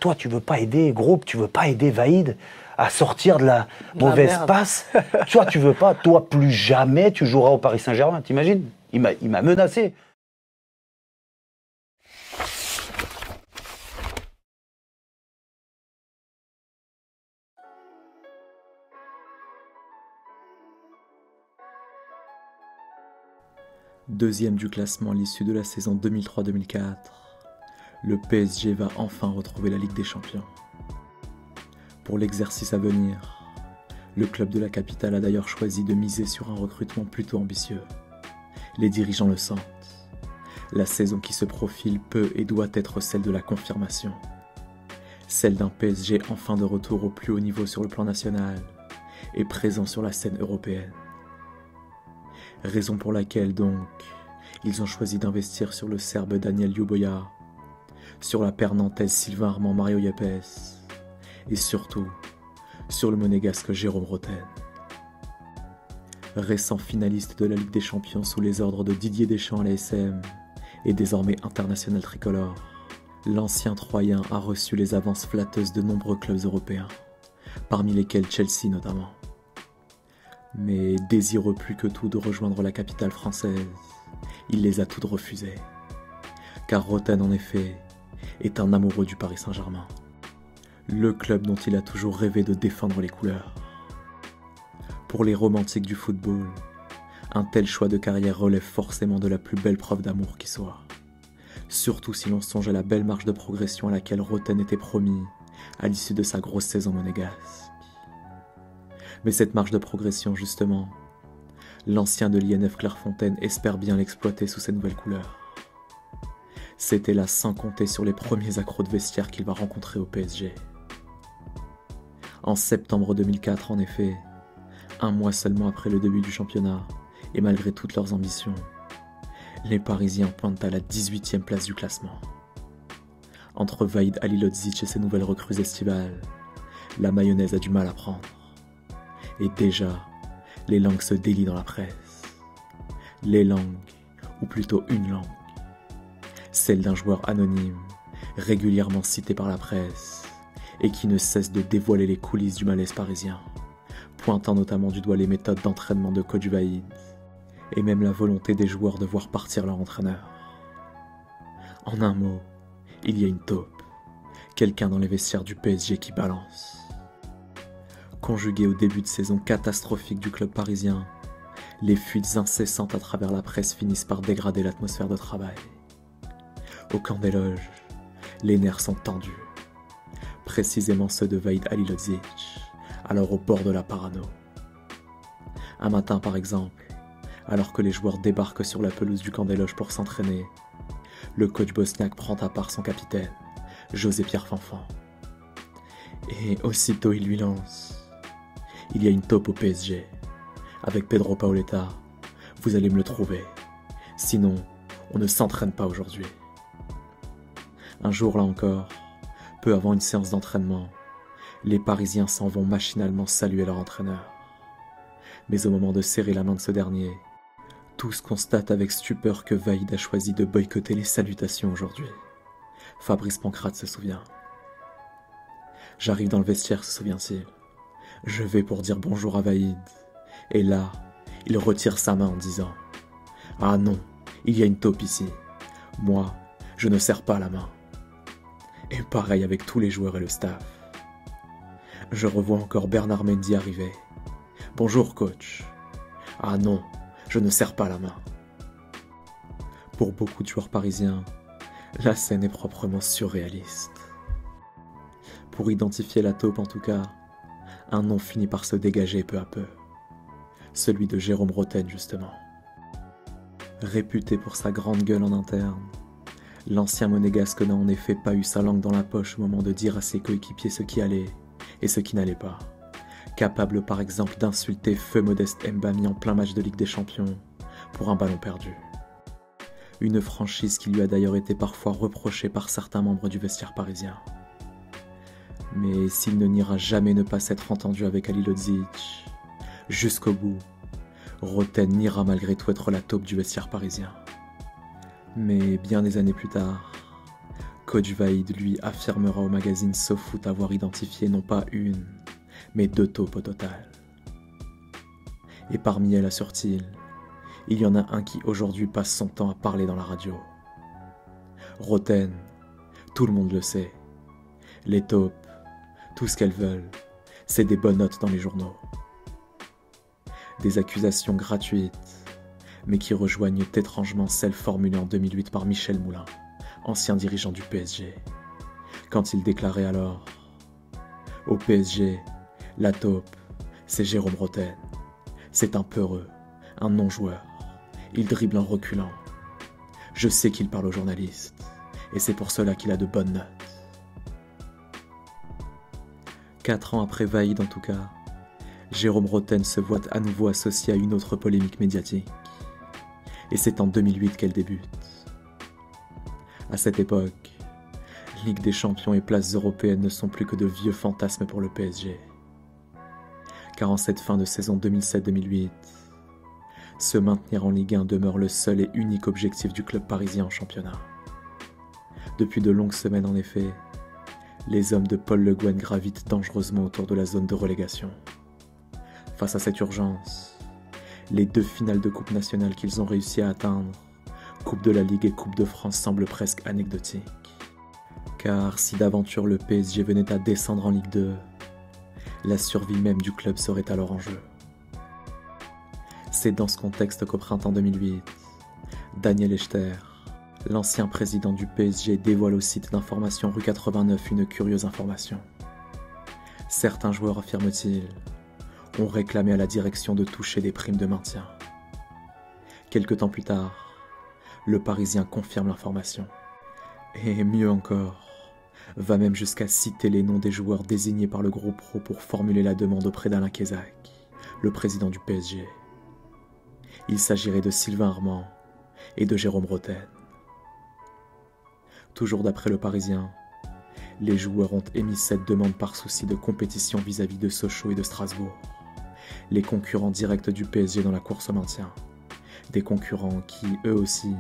toi, tu veux pas aider Groupe, tu veux pas aider Vaïd à sortir de la mauvaise passe. Toi, tu veux pas, toi, plus jamais tu joueras au Paris Saint-Germain, t'imagines? Il m'a menacé. Deuxième du classement à l'issue de la saison 2003-2004, le PSG va enfin retrouver la Ligue des Champions. Pour l'exercice à venir, le club de la capitale a d'ailleurs choisi de miser sur un recrutement plutôt ambitieux. Les dirigeants le sentent. La saison qui se profile peut et doit être celle de la confirmation. Celle d'un PSG enfin de retour au plus haut niveau sur le plan national et présent sur la scène européenne. Raison pour laquelle donc, ils ont choisi d'investir sur le Serbe Daniel Ljuboja, sur la paire nantaise Sylvain Armand Mario Yepes, et surtout, sur le monégasque Jérôme Rotten. Récent finaliste de la Ligue des Champions sous les ordres de Didier Deschamps à l'ASM, et désormais international tricolore, l'ancien Troyen a reçu les avances flatteuses de nombreux clubs européens, parmi lesquels Chelsea notamment. Mais désireux plus que tout de rejoindre la capitale française, il les a toutes refusées. Car Rotten, en effet, est un amoureux du Paris Saint-Germain. Le club dont il a toujours rêvé de défendre les couleurs. Pour les romantiques du football, un tel choix de carrière relève forcément de la plus belle preuve d'amour qui soit. Surtout si l'on songe à la belle marche de progression à laquelle Rotten était promis à l'issue de sa grosse saison monégasque. Mais cette marge de progression, justement, l'ancien de l'INF Clairefontaine espère bien l'exploiter sous ses nouvelles couleurs. C'était là sans compter sur les premiers accros de vestiaire qu'il va rencontrer au PSG. En septembre 2004, en effet, un mois seulement après le début du championnat, et malgré toutes leurs ambitions, les Parisiens pointent à la 18e place du classement. Entre Vaïd Halilodzic et ses nouvelles recrues estivales, la mayonnaise a du mal à prendre. Et déjà, les langues se délient dans la presse. Les langues, ou plutôt une langue. Celle d'un joueur anonyme, régulièrement cité par la presse, et qui ne cesse de dévoiler les coulisses du malaise parisien, pointant notamment du doigt les méthodes d'entraînement de coach Vaïd, et même la volonté des joueurs de voir partir leur entraîneur. En un mot, il y a une taupe, quelqu'un dans les vestiaires du PSG qui balance. Conjugué au début de saison catastrophique du club parisien, les fuites incessantes à travers la presse finissent par dégrader l'atmosphère de travail. Au camp des loges, les nerfs sont tendus, précisément ceux de Vaïd Halilodzic, alors au bord de la parano. Un matin par exemple, alors que les joueurs débarquent sur la pelouse du camp des loges pour s'entraîner, le coach bosniaque prend à part son capitaine, José-Pierre Fanfan. Et aussitôt il lui lance: il y a une taupe au PSG. Avec Pedro Paoletta, vous allez me le trouver. Sinon, on ne s'entraîne pas aujourd'hui. Un jour là encore, peu avant une séance d'entraînement, les Parisiens s'en vont machinalement saluer leur entraîneur. Mais au moment de serrer la main de ce dernier, tous constatent avec stupeur que Vaïd a choisi de boycotter les salutations aujourd'hui. Fabrice Pancrate se souvient. J'arrive dans le vestiaire, se souvient-il. Je vais pour dire bonjour à Vaïd. Et là, il retire sa main en disant: ah non, il y a une taupe ici. Moi, je ne serre pas la main. Et pareil avec tous les joueurs et le staff. Je revois encore Bernard Mendy arriver. Bonjour coach. Ah non, je ne serre pas la main. Pour beaucoup de joueurs parisiens, la scène est proprement surréaliste. Pour identifier la taupe en tout cas, un nom finit par se dégager peu à peu. Celui de Jérôme Rotten justement. Réputé pour sa grande gueule en interne, l'ancien monégasque n'a en effet pas eu sa langue dans la poche au moment de dire à ses coéquipiers ce qui allait et ce qui n'allait pas. Capable par exemple d'insulter feu Modeste Mbami en plein match de Ligue des Champions pour un ballon perdu. Une franchise qui lui a d'ailleurs été parfois reprochée par certains membres du vestiaire parisien. Mais s'il ne niera jamais ne pas s'être entendu avec Halilodzic, jusqu'au bout, Rotten niera malgré tout être la taupe du vestiaire parisien. Mais bien des années plus tard, Coach Vaïd, lui, affirmera au magazine SoFoot avoir identifié non pas une, mais 2 taupes au total. Et parmi elles, assure-t-il, il y en a un qui aujourd'hui passe son temps à parler dans la radio. Roten, tout le monde le sait. Les taupes, tout ce qu'elles veulent, c'est des bonnes notes dans les journaux. Des accusations gratuites, mais qui rejoignent étrangement celles formulées en 2008 par Michel Moulin, ancien dirigeant du PSG, quand il déclarait alors « Au PSG, la taupe, c'est Jérôme Roten. C'est un peureux, un non-joueur. Il dribble en reculant. Je sais qu'il parle aux journalistes, et c'est pour cela qu'il a de bonnes notes. » 4 ans après Vaïd en tout cas, Jérôme Roten se voit à nouveau associé à une autre polémique médiatique. Et c'est en 2008 qu'elle débute. À cette époque, Ligue des Champions et places européennes ne sont plus que de vieux fantasmes pour le PSG. Car en cette fin de saison 2007-2008, se maintenir en Ligue 1 demeure le seul et unique objectif du club parisien en championnat. Depuis de longues semaines en effet, les hommes de Paul Le Guen gravitent dangereusement autour de la zone de relégation. Face à cette urgence, les 2 finales de Coupe nationale qu'ils ont réussi à atteindre, Coupe de la Ligue et Coupe de France, semblent presque anecdotiques. Car si d'aventure le PSG venait à descendre en Ligue 2, la survie même du club serait alors en jeu. C'est dans ce contexte qu'au printemps 2008, Daniel Echter, l'ancien président du PSG, dévoile au site d'information Rue 89 une curieuse information. Certains joueurs, affirme-t-il, ont réclamé à la direction de toucher des primes de maintien. Quelque temps plus tard, le Parisien confirme l'information. Et mieux encore, va même jusqu'à citer les noms des joueurs désignés par le groupe pro pour formuler la demande auprès d'Alain Kézak, le président du PSG. Il s'agirait de Sylvain Armand et de Jérôme Roten. Toujours d'après le Parisien, les joueurs ont émis cette demande par souci de compétition vis-à-vis de Sochaux et de Strasbourg, les concurrents directs du PSG dans la course au maintien. Des concurrents qui, eux aussi,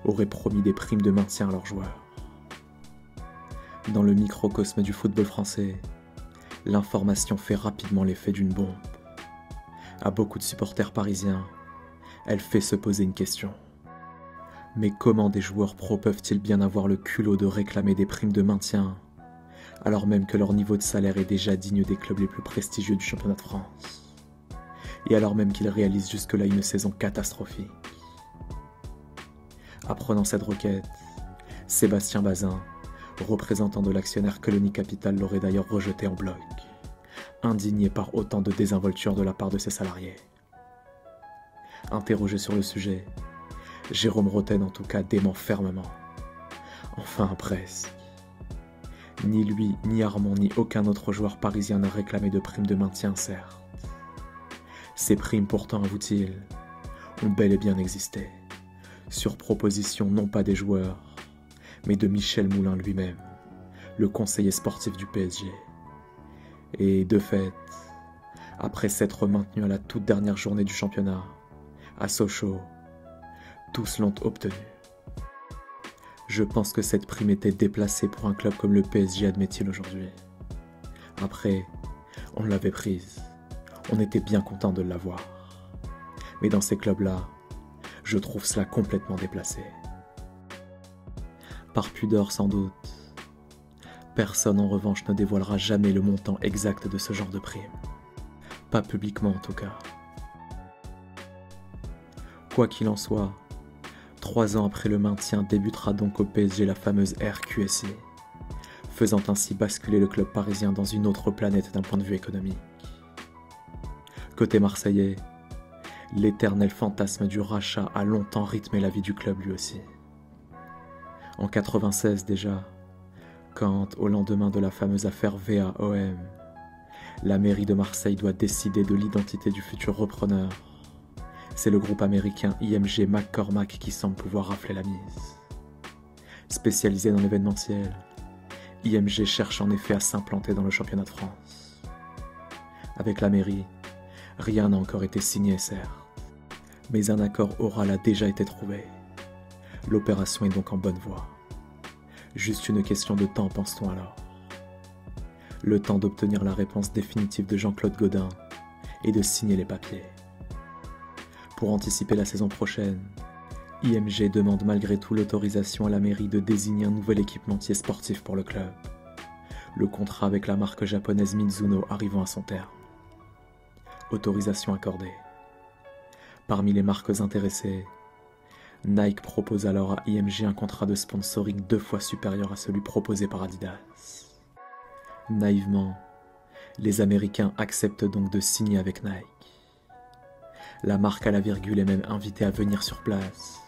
auraient promis des primes de maintien à leurs joueurs. Dans le microcosme du football français, l'information fait rapidement l'effet d'une bombe. À beaucoup de supporters parisiens, elle fait se poser une question. Mais comment des joueurs pro peuvent-ils bien avoir le culot de réclamer des primes de maintien, alors même que leur niveau de salaire est déjà digne des clubs les plus prestigieux du championnat de France, et alors même qu'ils réalisent jusque-là une saison catastrophique? Apprenant cette requête, Sébastien Bazin, représentant de l'actionnaire Colony Capital, l'aurait d'ailleurs rejeté en bloc, indigné par autant de désinvolture de la part de ses salariés. Interrogé sur le sujet, Jérôme Roten en tout cas dément fermement. Enfin presque. Ni lui, ni Armand, ni aucun autre joueur parisien n'a réclamé de primes de maintien, certes. Ces primes pourtant, avoue-t-il, ont bel et bien existé, sur proposition non pas des joueurs, mais de Michel Moulin lui-même, le conseiller sportif du PSG. Et de fait, après s'être maintenu à la toute dernière journée du championnat, à Sochaux, tous l'ont obtenu. Je pense que cette prime était déplacée pour un club comme le PSG, admet-il aujourd'hui. Après, on l'avait prise. On était bien content de l'avoir. Mais dans ces clubs-là, je trouve cela complètement déplacé. Par pudeur sans doute, personne en revanche ne dévoilera jamais le montant exact de ce genre de prime. Pas publiquement en tout cas. Quoi qu'il en soit, 3 ans après le maintien débutera donc au PSG la fameuse ère QSI, faisant ainsi basculer le club parisien dans une autre planète d'un point de vue économique. Côté marseillais, l'éternel fantasme du rachat a longtemps rythmé la vie du club lui aussi. En 96 déjà, quand, au lendemain de la fameuse affaire VA-OM, la mairie de Marseille doit décider de l'identité du futur repreneur, c'est le groupe américain IMG McCormack qui semble pouvoir rafler la mise. Spécialisé dans l'événementiel, IMG cherche en effet à s'implanter dans le championnat de France. Avec la mairie, rien n'a encore été signé, certes, mais un accord oral a déjà été trouvé. L'opération est donc en bonne voie. Juste une question de temps, pense-t-on alors. Le temps d'obtenir la réponse définitive de Jean-Claude Gaudin et de signer les papiers. Pour anticiper la saison prochaine, IMG demande malgré tout l'autorisation à la mairie de désigner un nouvel équipementier sportif pour le club. Le contrat avec la marque japonaise Mizuno arrivant à son terme. Autorisation accordée. Parmi les marques intéressées, Nike propose alors à IMG un contrat de sponsoring 2 fois supérieur à celui proposé par Adidas. Naïvement, les Américains acceptent donc de signer avec Nike. La marque à la virgule est même invitée à venir sur place,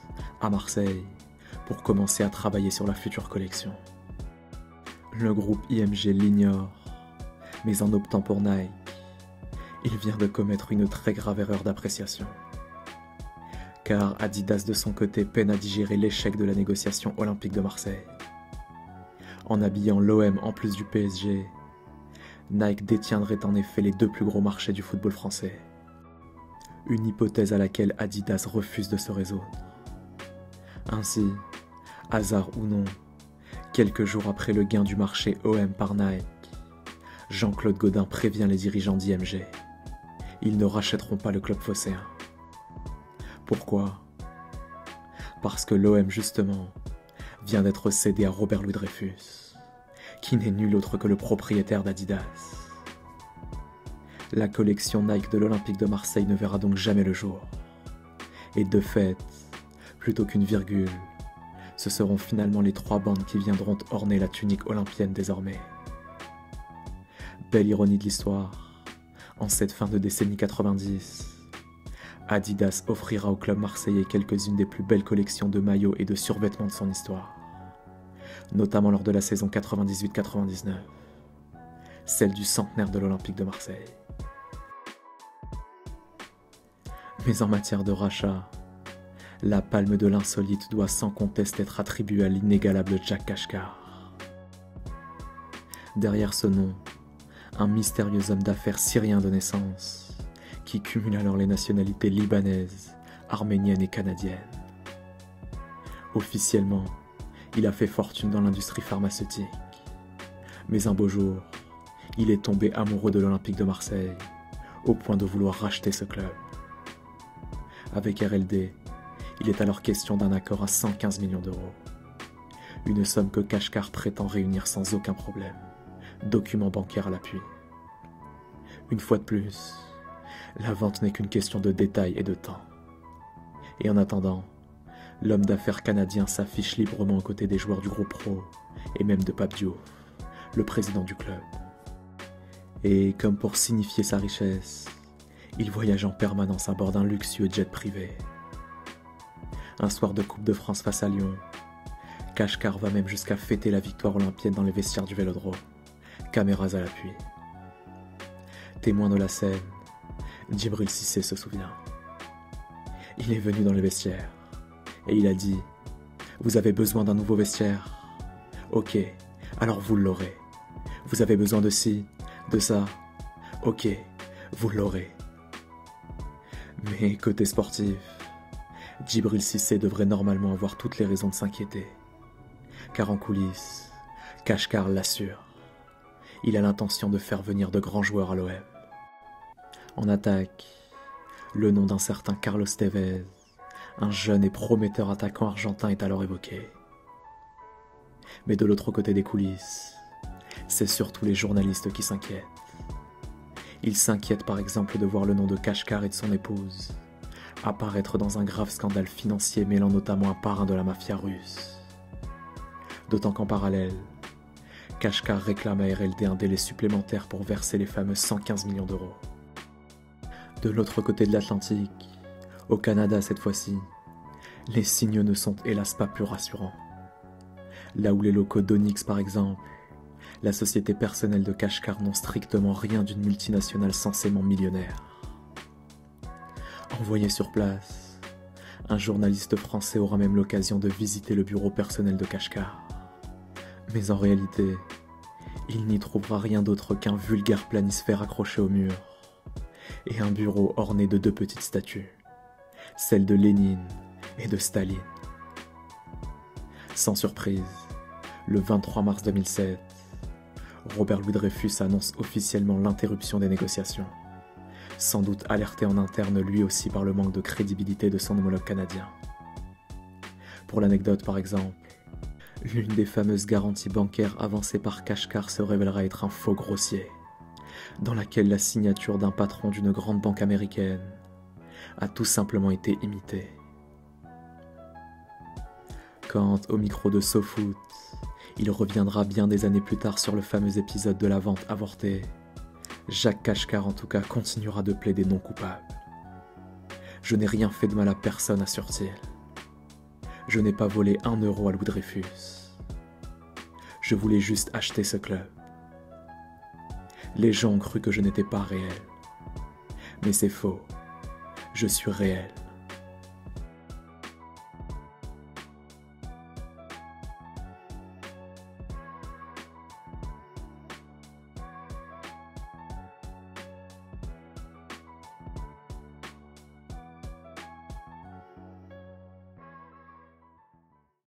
à Marseille, pour commencer à travailler sur la future collection. Le groupe IMG l'ignore, mais en optant pour Nike, il vient de commettre une très grave erreur d'appréciation. Car Adidas de son côté peine à digérer l'échec de la négociation olympique de Marseille. En habillant l'OM en plus du PSG, Nike détiendrait en effet les 2 plus gros marchés du football français. Une hypothèse à laquelle Adidas refuse de se résoudre. Ainsi, hasard ou non, quelques jours après le gain du marché OM par Nike, Jean-Claude Gaudin prévient les dirigeants d'IMG. Ils ne rachèteront pas le club phocéen. Pourquoi ? Parce que l'OM, justement, vient d'être cédé à Robert Louis Dreyfus, qui n'est nul autre que le propriétaire d'Adidas. La collection Nike de l'Olympique de Marseille ne verra donc jamais le jour. Et de fait, plutôt qu'une virgule, ce seront finalement les 3 bandes qui viendront orner la tunique olympienne désormais. Belle ironie de l'histoire, en cette fin de décennie 90, Adidas offrira au club marseillais quelques-unes des plus belles collections de maillots et de survêtements de son histoire, notamment lors de la saison 98-99, celle du centenaire de l'Olympique de Marseille. Mais en matière de rachat, la palme de l'insolite doit sans conteste être attribuée à l'inégalable Jack Kashkar. Derrière ce nom, un mystérieux homme d'affaires syrien de naissance, qui cumule alors les nationalités libanaise, arménienne et canadienne. Officiellement, il a fait fortune dans l'industrie pharmaceutique. Mais un beau jour, il est tombé amoureux de l'Olympique de Marseille, au point de vouloir racheter ce club. Avec RLD, il est alors question d'un accord à 115 millions d'euros. Une somme que Kashkar prétend réunir sans aucun problème, documents bancaires à l'appui. Une fois de plus, la vente n'est qu'une question de détail et de temps. Et en attendant, l'homme d'affaires canadien s'affiche librement aux côtés des joueurs du groupe pro et même de Pape Diouf, le président du club. Et comme pour signifier sa richesse, il voyage en permanence à bord d'un luxueux jet privé. Un soir de Coupe de France face à Lyon, Kashkar va même jusqu'à fêter la victoire olympienne dans les vestiaires du Vélodrome, caméras à l'appui. Témoin de la scène, Djibril Cissé se souvient. Il est venu dans les vestiaires et il a dit « Vous avez besoin d'un nouveau vestiaire ? Ok, alors vous l'aurez. Vous avez besoin de ci, de ça ? Ok, vous l'aurez. » Mais côté sportif, Djibril Cissé devrait normalement avoir toutes les raisons de s'inquiéter. Car en coulisses, Kashkar l'assure. Il a l'intention de faire venir de grands joueurs à l'OM. En attaque, le nom d'un certain Carlos Tevez, un jeune et prometteur attaquant argentin, est alors évoqué. Mais de l'autre côté des coulisses, c'est surtout les journalistes qui s'inquiètent. Ils s'inquiètent par exemple de voir le nom de Kashkar et de son épouse apparaître dans un grave scandale financier mêlant notamment un parrain de la mafia russe. D'autant qu'en parallèle, Kashkar réclame à RLD un délai supplémentaire pour verser les fameux 115 millions d'euros. De l'autre côté de l'Atlantique, au Canada cette fois-ci, les signaux ne sont hélas pas plus rassurants. Là où les locaux d'Onyx par exemple, la société personnelle de Kashkar n'ont strictement rien d'une multinationale censément millionnaire. Envoyé sur place, un journaliste français aura même l'occasion de visiter le bureau personnel de Kashkar. Mais en réalité, il n'y trouvera rien d'autre qu'un vulgaire planisphère accroché au mur et un bureau orné de 2 petites statues, celles de Lénine et de Staline. Sans surprise, Le 23 mars 2007, Robert Louis Dreyfus annonce officiellement l'interruption des négociations, sans doute alerté en interne lui aussi par le manque de crédibilité de son homologue canadien. Pour l'anecdote par exemple, l'une des fameuses garanties bancaires avancées par Kashkar se révélera être un faux grossier, dans laquelle la signature d'un patron d'une grande banque américaine a tout simplement été imitée. Quant au micro de SoFoot, il reviendra bien des années plus tard sur le fameux épisode de la vente avortée. Jacques Kashkar en tout cas continuera de plaider non coupable. Je n'ai rien fait de mal à personne, assure-t-il. Je n'ai pas volé 1 euro à Louis Dreyfus. Je voulais juste acheter ce club. Les gens ont cru que je n'étais pas réel. Mais c'est faux. Je suis réel.